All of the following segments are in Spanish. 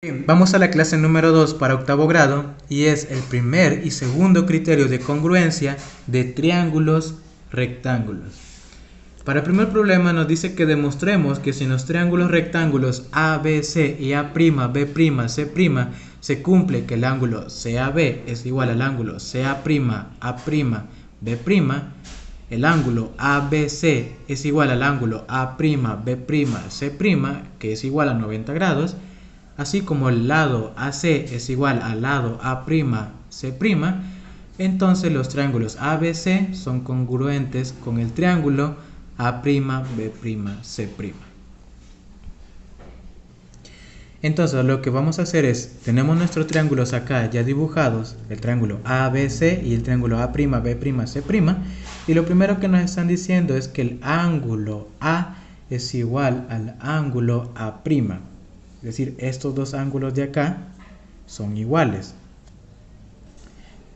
Bien, vamos a la clase número 2 para octavo grado y es el primer y segundo criterio de congruencia de triángulos rectángulos. Para el primer problema nos dice que demostremos que si en los triángulos rectángulos ABC y A'B', C' se cumple que el ángulo CAB es igual al ángulo CA'A'B', el ángulo ABC es igual al ángulo A'B', C', que es igual a 90 grados, así como el lado AC es igual al lado A'C', entonces los triángulos ABC son congruentes con el triángulo A'B', Entonces lo que vamos a hacer es, tenemos nuestros triángulos acá ya dibujados, el triángulo ABC y el triángulo A'B', C', y lo primero que nos están diciendo es que el ángulo A es igual al ángulo A'. Es decir, estos dos ángulos de acá son iguales.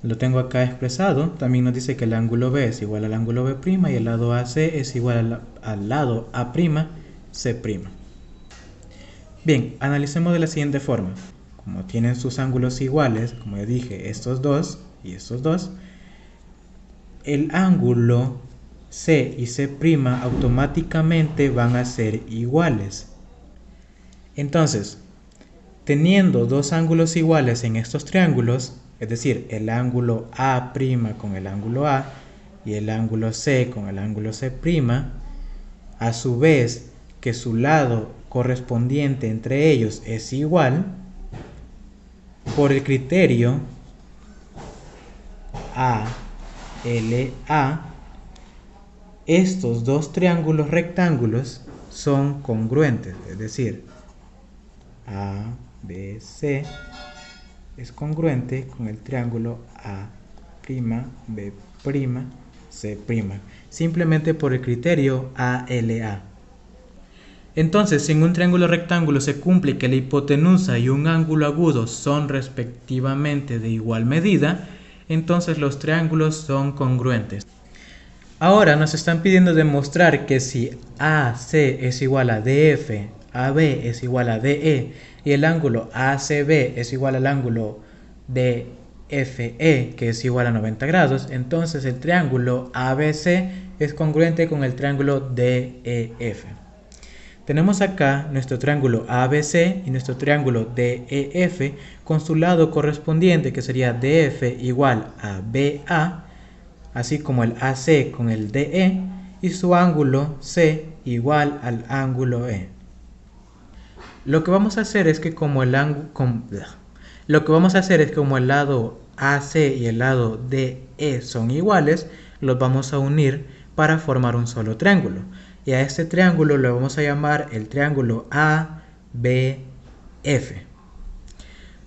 Lo tengo acá expresado. También nos dice que el ángulo B es igual al ángulo B' y el lado AC es igual al lado A'C'. Bien, analicemos de la siguiente forma. Como tienen sus ángulos iguales, como ya dije, estos dos y estos dos, el ángulo C y C' automáticamente van a ser iguales. Entonces, teniendo dos ángulos iguales en estos triángulos, es decir, el ángulo A' con el ángulo A y el ángulo C con el ángulo C', a su vez que su lado correspondiente entre ellos es igual, por el criterio ALA, estos dos triángulos rectángulos son congruentes, es decir, ABC es congruente con el triángulo A'B', C', simplemente por el criterio ALA. Entonces, si en un triángulo rectángulo se cumple que la hipotenusa y un ángulo agudo son respectivamente de igual medida, entonces los triángulos son congruentes. Ahora nos están pidiendo demostrar que si AC es igual a DF, AB es igual a DE y el ángulo ACB es igual al ángulo DFE, que es igual a 90 grados, entonces el triángulo ABC es congruente con el triángulo DEF. Tenemos acá nuestro triángulo ABC y nuestro triángulo DEF con su lado correspondiente, que sería DF igual a BA, así como el AC con el DE y su ángulo C igual al ángulo E. Lo que vamos a hacer es que como el lado AC y el lado DE son iguales, los vamos a unir para formar un solo triángulo. Y a este triángulo lo vamos a llamar el triángulo ABF.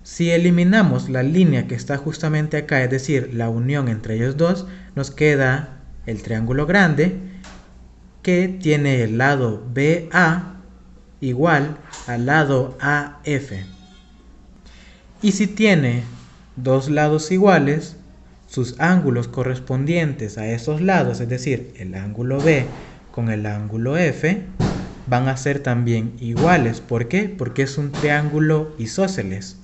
Si eliminamos la línea que está justamente acá, es decir, la unión entre ellos dos, nos queda el triángulo grande que tiene el lado BA igual al lado AF. Y si tiene dos lados iguales, sus ángulos correspondientes a esos lados, es decir, el ángulo B con el ángulo F, van a ser también iguales. ¿Por qué? Porque es un triángulo isósceles.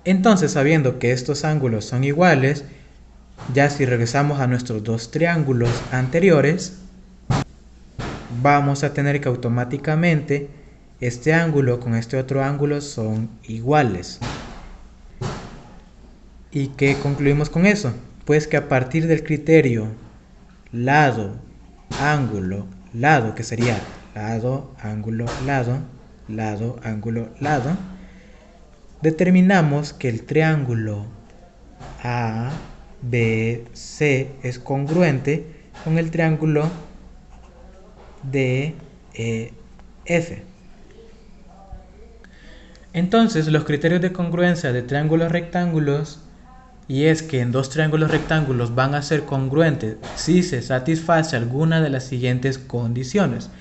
Entonces, sabiendo que estos ángulos son iguales, ya si regresamos a nuestros dos triángulos anteriores, vamos a tener que automáticamente este ángulo con este otro ángulo son iguales. ¿Y qué concluimos con eso? Pues que a partir del criterio lado, ángulo, lado, que sería lado, ángulo, lado, lado, ángulo, lado, determinamos que el triángulo ABC es congruente con el triángulo DEF. Entonces, los criterios de congruencia de triángulos rectángulos, y es que en dos triángulos rectángulos van a ser congruentes si se satisface alguna de las siguientes condiciones: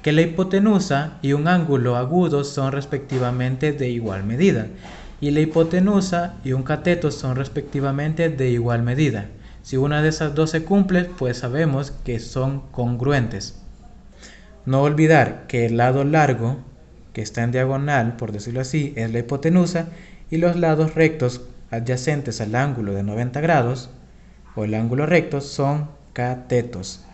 que la hipotenusa y un ángulo agudo son respectivamente de igual medida, y la hipotenusa y un cateto son respectivamente de igual medida. Si una de esas dos se cumple, pues sabemos que son congruentes. No olvidar que el lado largo que está en diagonal, por decirlo así, es la hipotenusa, y los lados rectos adyacentes al ángulo de 90 grados, o el ángulo recto, son catetos.